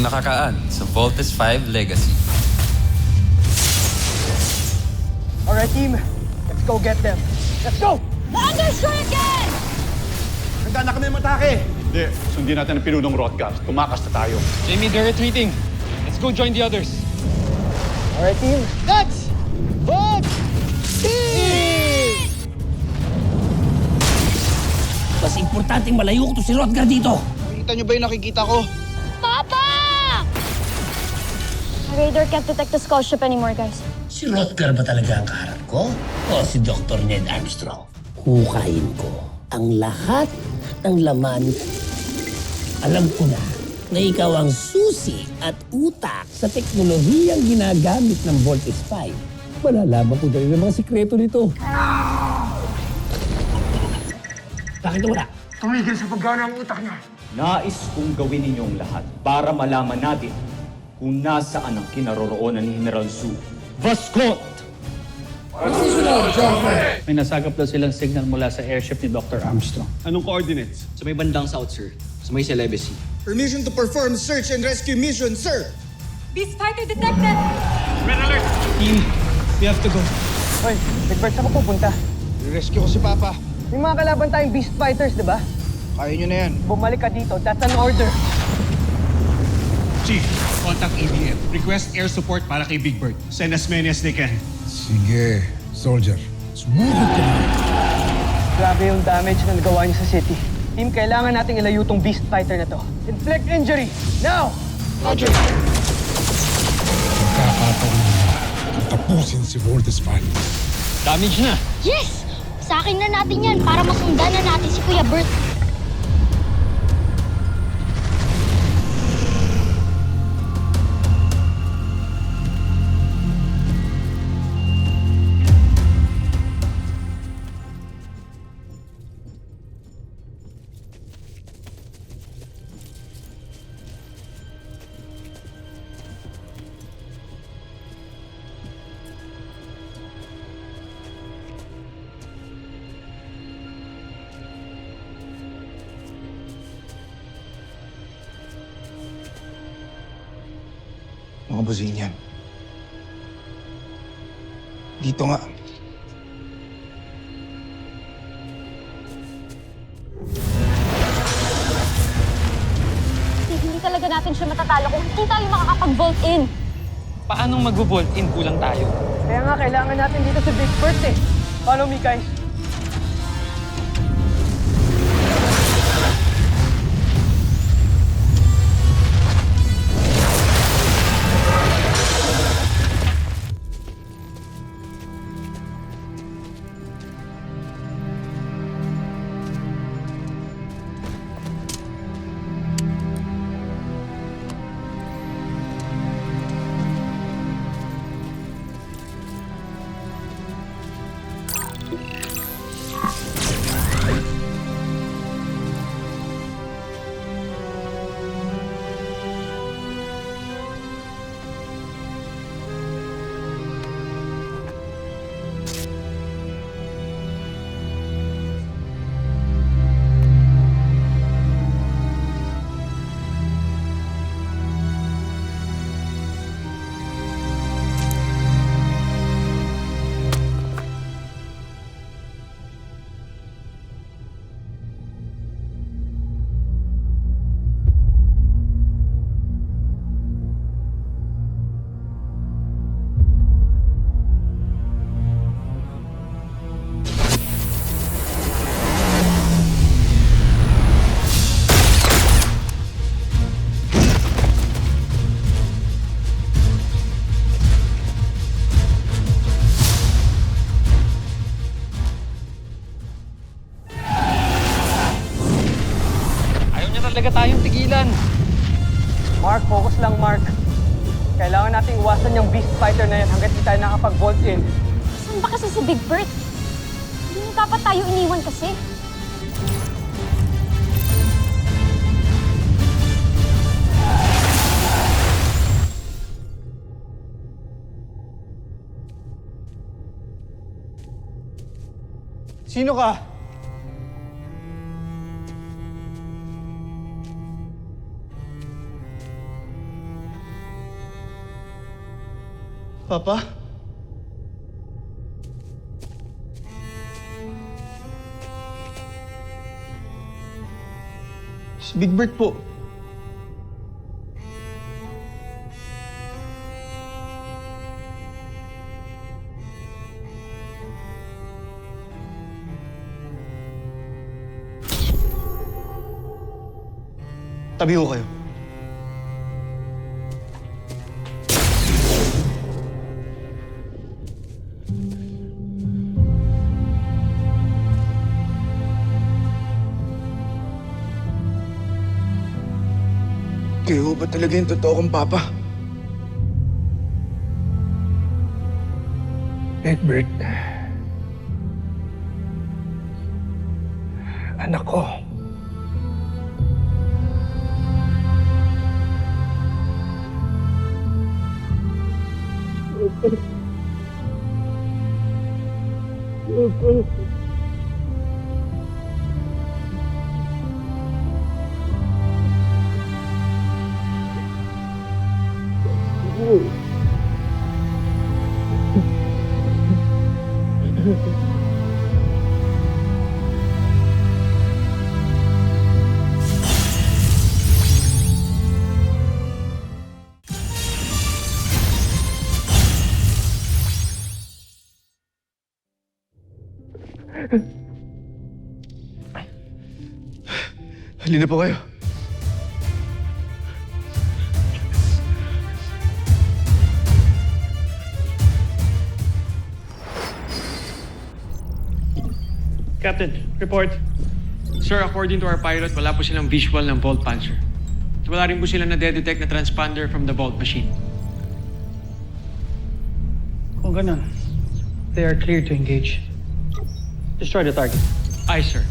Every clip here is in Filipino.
nakakaan sa Voltes 5 Legacy. Alright, team. Let's go get them. Let's go! Understricken! Handa na kami matake! Hindi, sundin natin ang pinunong Rothgar. Tumakas na tayo. Jamie, they're retreating. Let's go join the others. Alright, team. Let's vote! Mas importanteng malayo ko to si Rodgar dito. Nakita niyo ba yung nakikita ko? Papa! Radar can't detect the skull ship anymore, guys. Si Rodgar ba talaga ang kaharap ko? O si Dr. Ned Armstrong? Hukayin ko ang lahat ng laman. Alam ko na ikaw ang susi at utak sa teknolohiyang ginagamit ng Voltes 5. Malalaman ko dahil ng mga sikreto nito. Bakit wala? Tumigil sa paggana ang utak niya. Nais kong gawin ninyong lahat para malaman natin kung nasaan ang kinaroroonan ni General Su. Vascot! May nasagap daw silang signal mula sa airship ni Dr. Armstrong. Anong coordinates? Sa may bandang south, sir. Sa may Celebes. Permission to perform search and rescue mission, sir! Beast fighter detected! Team, we have to go. Hoy, Big Bird, saan ka pupunta? I-rescue ko si Papa. May mga kalaban tayong beast fighters, di ba? Kaya niyo na yan. Bumalik ka dito. That's an order. Chief, contact ABM. Request air support para kay Big Bird. Send as many as they can. Sige, soldier. Sumugod ka na. Grabe yung damage na nagawa niyo sa city. Team, kailangan nating ilayo tong beast fighter na to. Inflict injury! Now! Roger! Magkakataon na tapusin si Voltes 5. Damage na. Yes! Sa akin na natin yan para masundan na natin si Kuya Bert. Mga buzin yan. Dito nga. Hindi talaga natin siya matatalo kung hindi tayo makakapag-vault in. Paanong mag-vault in kulang tayo? Kaya nga, kailangan natin dito si Big Bird eh. Follow me, guys. Talaga tayong tigilan. Mark, focus lang, Mark. Kailangan nating iwasan yung beast fighter na yan hanggat di tayo nakapag-vault in. Saan ba kasi si Big Bird? Hindi na dapat tayo iniwan kasi. Sino ka? Papa? Si Big Bird po. Tabi ko kayo. Kayo ba talaga yung totoo kong papa? Egbert. Anak ko. Halina po kayo. Captain, report. Sir, according to our pilot, wala po silang visual ng Volt Panzer. At wala rin po sila na-detect na transponder from the Volt machine. Kung ganun, they are clear to engage. Destroy the target. Aye, sir.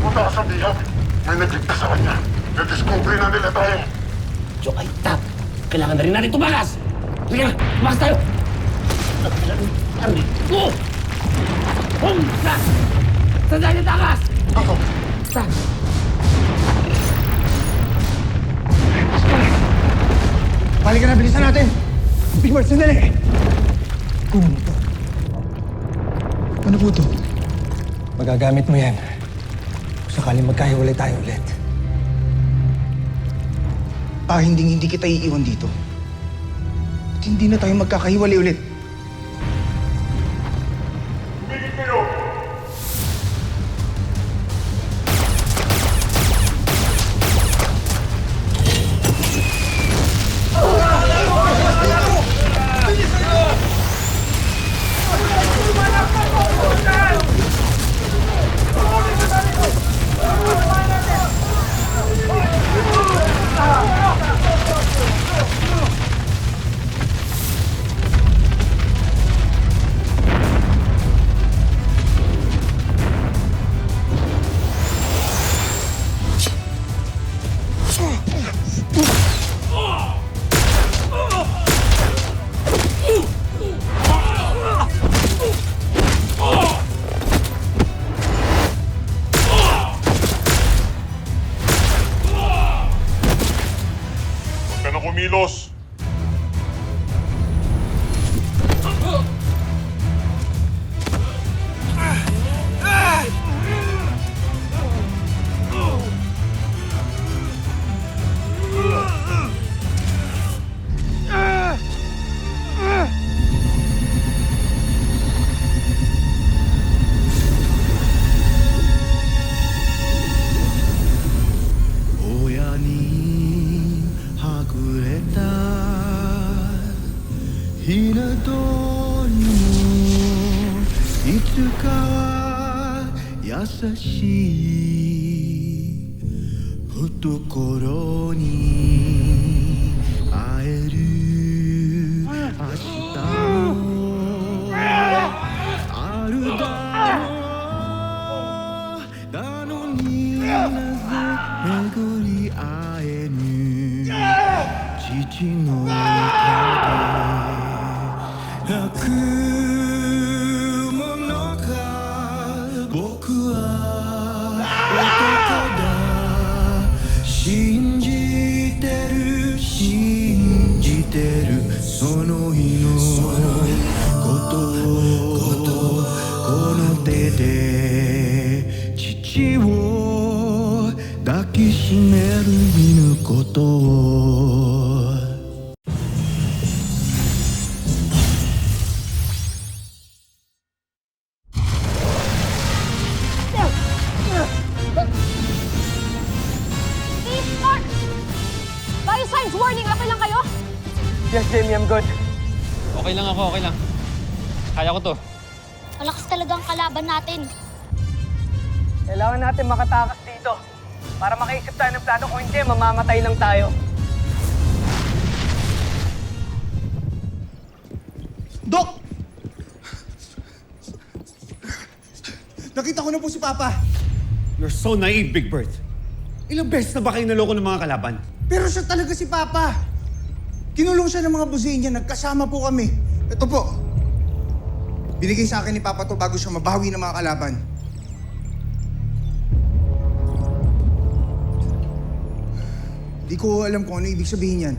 Punta ka sa bihag. May nagligtas sa kanya. Na-discovery na nila tayo. Joke ay tap. Kailangan na rin natin tumakas. Sige na, tumakas tayo. Go! Sa! Sandali na takas! Ako. Sa! Balik na, bilisan natin! Big Bird, sandali! Kunin mo to. Ano po to? Magagamit mo yan. Kung sakaling magkahiwalay tayo ulit. Hindi kita iiwan dito. At hindi na tayo magkakahiwalay ulit. Kumilos! Steve, Mark! Biosigns warning, okay lang kayo? Yes, Jamie, I'm good. Okay lang ako, okay lang. Kaya ko to. Malakas talaga ang kalaban natin. Kailangan natin makatakas dito. Para makaisip tayo ng plano, kung hindi, mamamatay lang tayo. Dok! Nakita ko na po si Papa. You're so naive, Big Bird. Ilang beses na ba kayo naloko ng mga kalaban? Pero siya talaga si Papa. Kinulong siya ng mga busin niya. Nagkasama po kami. Ito po. Binigay sa akin ni Papa to bago siya mabawi ng mga kalaban. Di ko alam kung ano ibig sabihin yan.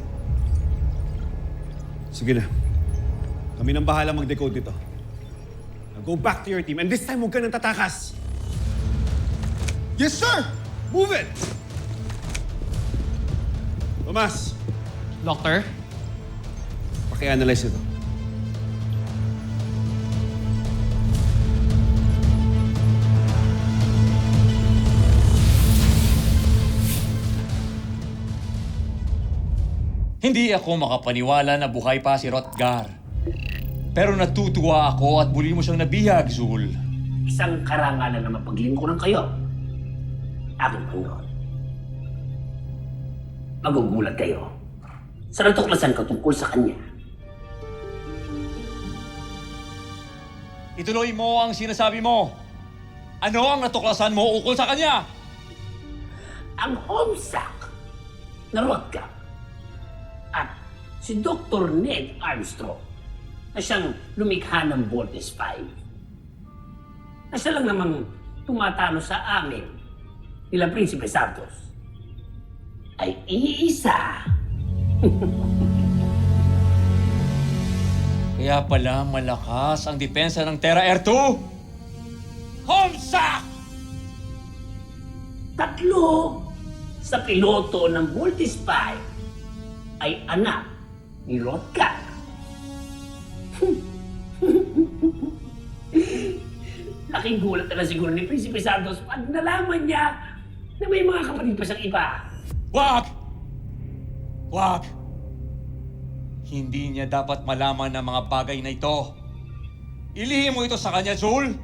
Sige na. Kami nang bahala mag-decode dito. Now go back to your team and this time huwag ka nang tatakas. Yes, sir! Move it! Tomas, Doctor? paki-analyze ito. Hindi ako makapaniwala na buhay pa si Rotgar. Pero natutuwa ako at muli mo siyang nabihag, Zul. Isang karangalan na mapaglingkuran kayo. Aking Panginoon. Magugulat kayo sa natuklasan ko tungkol sa kanya. Ituloy mo ang sinasabi mo. Ano ang natuklasan mo ukol sa kanya? Ang homesack na Rotgar at si Dr. Ned Armstrong na siyang lumikha ng Voltes 5 na siya lang namang tumatalo sa amin nila Prinsipe Santos ay iisa. Kaya pala malakas ang depensa ng Terra Air 2. Homesack! 3 sa piloto ng Voltes 5 ay anak ni Rotgar. Laking gulat na siguro ni Prinsipe Santos pag nalaman niya na may mga kapatid pa siyang iba. Wag! Wag! Hindi niya dapat malaman ang mga bagay na ito. Ilihim mo ito sa kanya, Zul!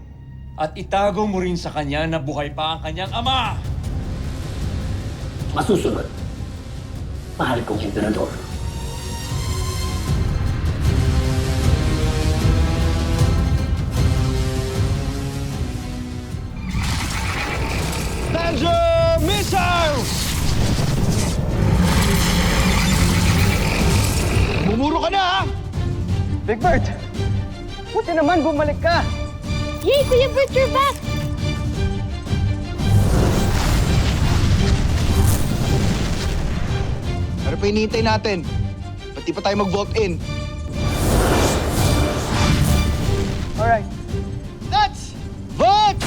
At itago mo rin sa kanya na buhay pa ang kanyang ama! Masusunod, mahal kong emperador. Danger missile! Bumuro ka na, ha? Big Bird! Buti naman bumalik ka! Yay, Kuya Bert, you're back! Ano pa hinihintay natin? Pati pa tayo mag-vault in. Alright. Let's vote!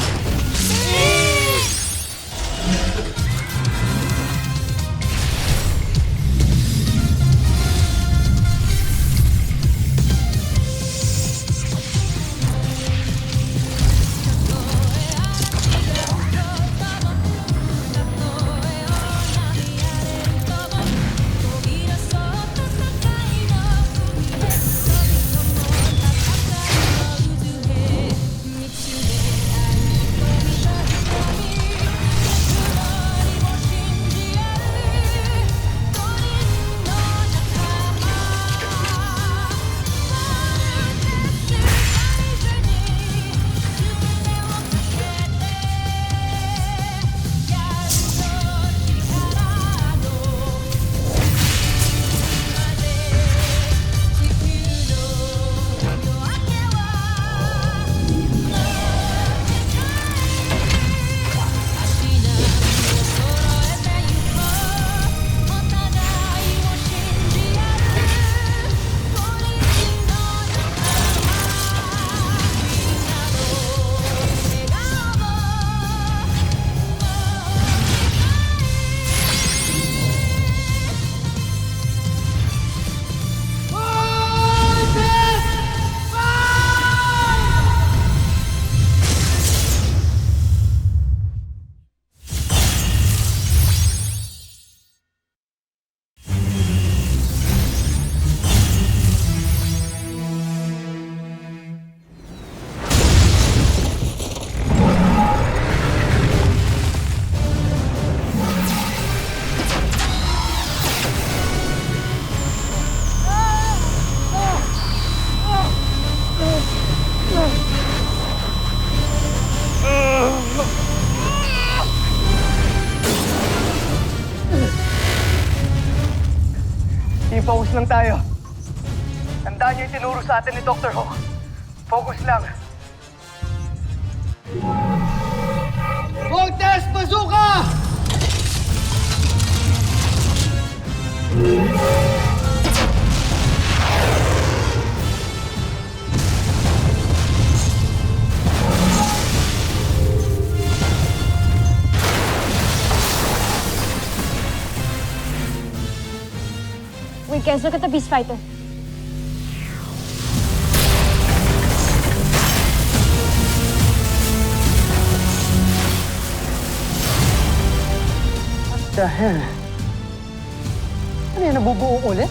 lang tayo. Tandaan niyo yung tinuro sa atin ni Dr. Ho. Focus lang. Voltes Bazooka! Wait, guys, look at the Beast Fighter. What the hell? Ano yan, nabubuo ulit?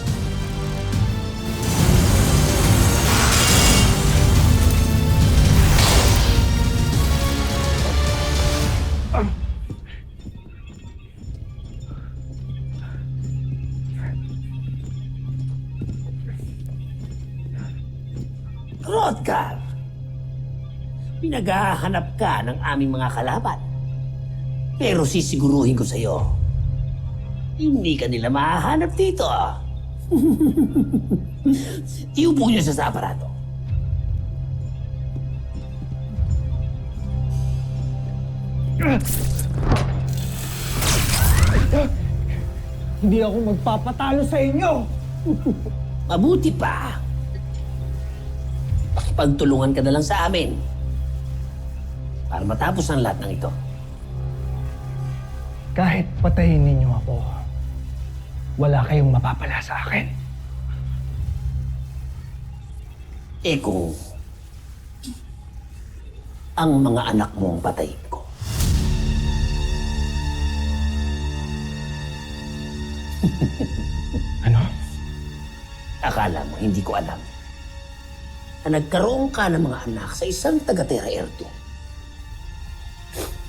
Rodgar, pinaghahanap ka ng aming mga kalaban. Pero sisiguruhin ko sa'yo, hindi ka nila mahahanap dito. Iupo niyo siya sa aparato. Hindi ako magpapatalo sa inyo! Mabuti pa. Pakipagtulungan ka na lang sa amin para matapos ang lahat ng ito. Kahit patayin ninyo ako, wala kayong mapapala sa akin. Eh kung ang mga anak mo ang patayin ko. Ano? Akala mo, hindi ko alam na nagkaroon ka ng mga anak sa isang taga-Terra Erdo.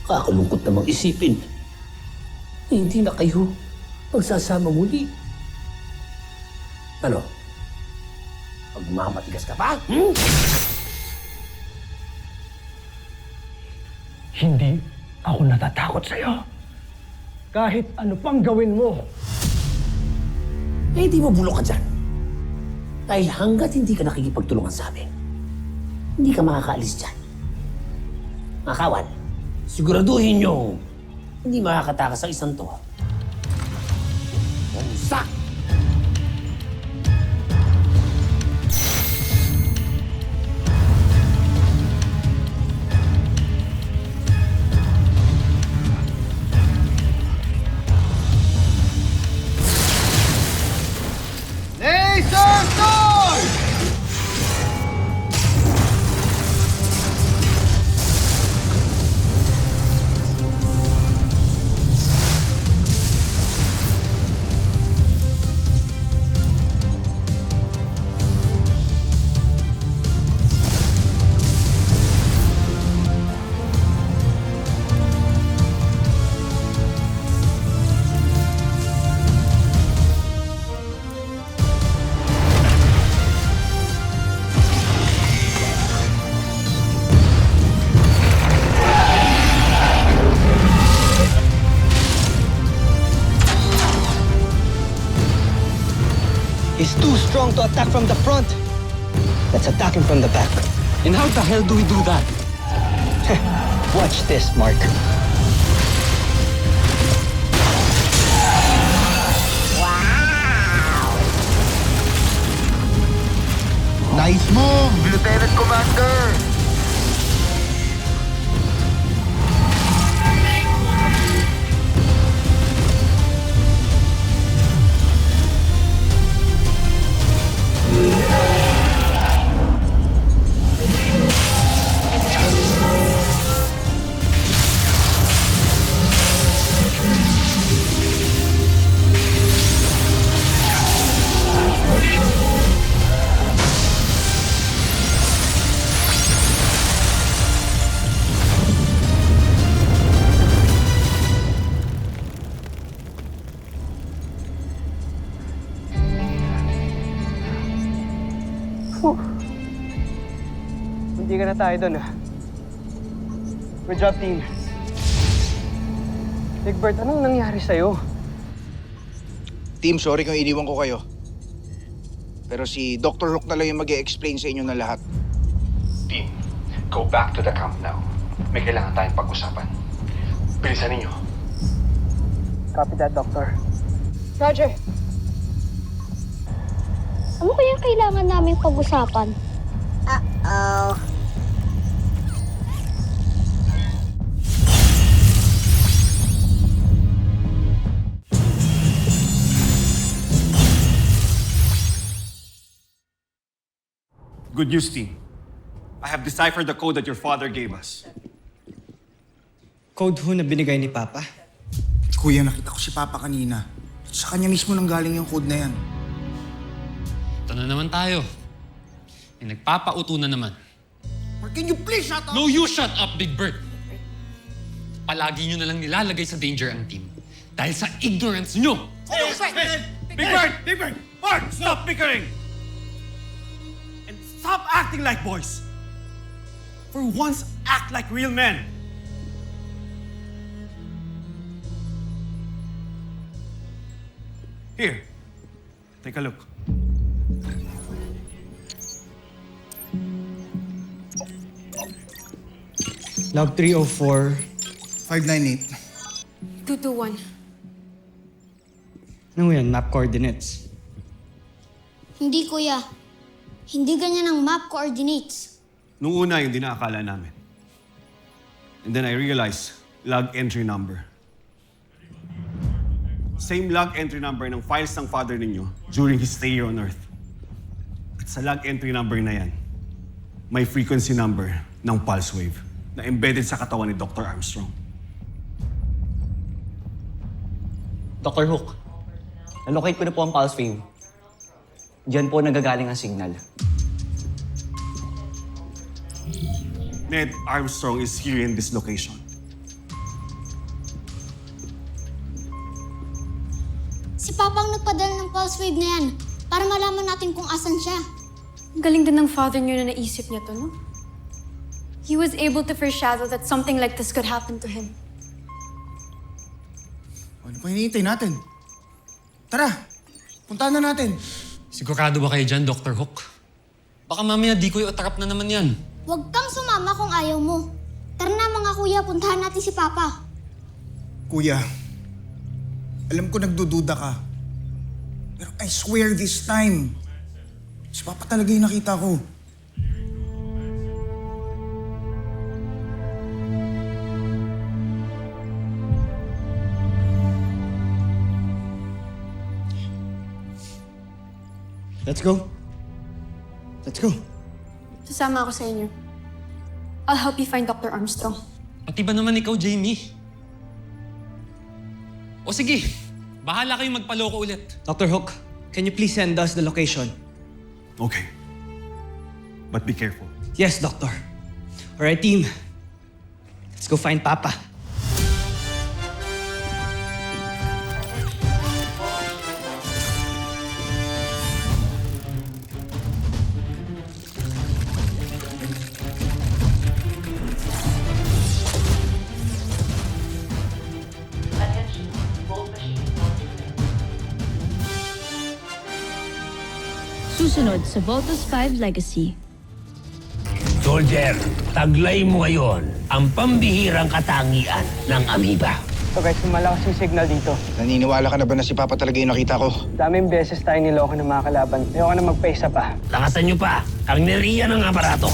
Kakalungkot namang isipin na hindi na kayo magsasama muli. Ano? Magmamatigas ka pa? Hmm? Hindi ako natatakot sa'yo. Kahit ano pang gawin mo. Eh, di mabulok ka dyan. Dahil hanggat hindi ka nakikipagtulungan sa amin, hindi ka makakaalis dyan. Mga kawan, siguraduhin nyo hindi makakatakas ang isang to. Bumsak! Laser Sword! He's too strong to attack from the front. Let's attack him from the back. And how the hell do we do that? Watch this, Mark. Nice move, Lieutenant Commander! Hindi ka na tayo doon, ah. Good job, team. Big Bird, anong nangyari sa'yo? Team, sorry kung iniwan ko kayo. Pero si Dr. Hook na lang yung mag-e-explain sa inyo na lahat. Team, go back to the camp now. May kailangan tayong pag-usapan. Bilisan ninyo. Copy that, Doctor. Roger. Ano kayang kailangan naming pag-usapan? Good news, team. I have deciphered the code that your father gave us. Code ho na binigay ni Papa. Kuya, nakita ko si Papa kanina. Sa kanya mismo nang galing yung code na yan. Ito na naman tayo. May nagpapauto na naman. Or can you please shut up? No, you shut up, Big Bird! Palagi nyo na lang nilalagay sa danger ang team. Dahil sa ignorance nyo! Big Bird! Big Bird! Bart, stop bickering! And stop acting like boys! For once, act like real men! Here, take a look. Log 304. 598. 221. Ano yan? Map coordinates. Hindi, kuya. Hindi ganyan ang map coordinates. Nung una, yung dinaakala namin. And then I realized, log entry number. Same log entry number ng files ng father ninyo during his stay here on Earth. At sa log entry number na yan, may frequency number ng pulse wave na embedded sa katawan ni Dr. Armstrong. Dr. Hook, nalocate ko na po ang pulse wave. Diyan po nagagaling ang signal. Ned Armstrong is here in this location. Si Papa ang nagpadala ng pulse wave na yan para malaman natin kung asan siya. Galing din ng father niyo na naisip niya to, no? He was able to foreshadow that something like this could happen to him. Ano pa hinihintay natin? Tara, puntahan na natin. Sigurado ba kayo dyan, Dr. Hook? Baka mamaya di ko i-attrap na naman yan. Huwag kang sumama kung ayaw mo. Tara na mga kuya, puntahan natin si Papa. Kuya, alam ko nagdududa ka. Pero I swear this time, si Papa talaga yung nakita ko. Let's go. Let's go. Sasama ako sa inyo. I'll help you find Dr. Armstrong. Pati ba naman ikaw, Jamie? O sige, bahala kayong magpaloko ulit. Dr. Hook, can you please send us the location? Okay. But be careful. Yes, Doctor. All right, team. Let's go find Papa. Susunod sa Voltus 5 Legacy. Soldier, taglay mo ngayon ang pambihirang katangian ng amoeba. So guys, malakas yung signal dito. Naniniwala ka na ba na si Papa talaga yung nakita ko? Daming beses tayo niloko ng mga kalaban. Ayoko na magpaisa pa. Lakasan niyo pa ang neriya ng aparato.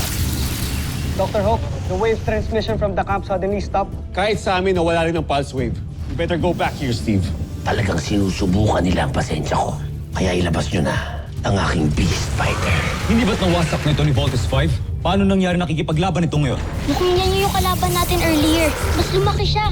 Dr. Hook, the wave transmission from the camp suddenly stopped. Kahit sa amin, nawala rin ang pulse wave. You better go back here, Steve. Talagang sinusubukan nila ang pasensya ko. Kaya ilabas niyo na ang aking beast fighter. Hindi ba't nawasak na ito ni Voltus 5? Paano nangyari nakikipaglaban ito ngayon? Mukhang yan yung kalaban natin earlier. Mas lumaki siya.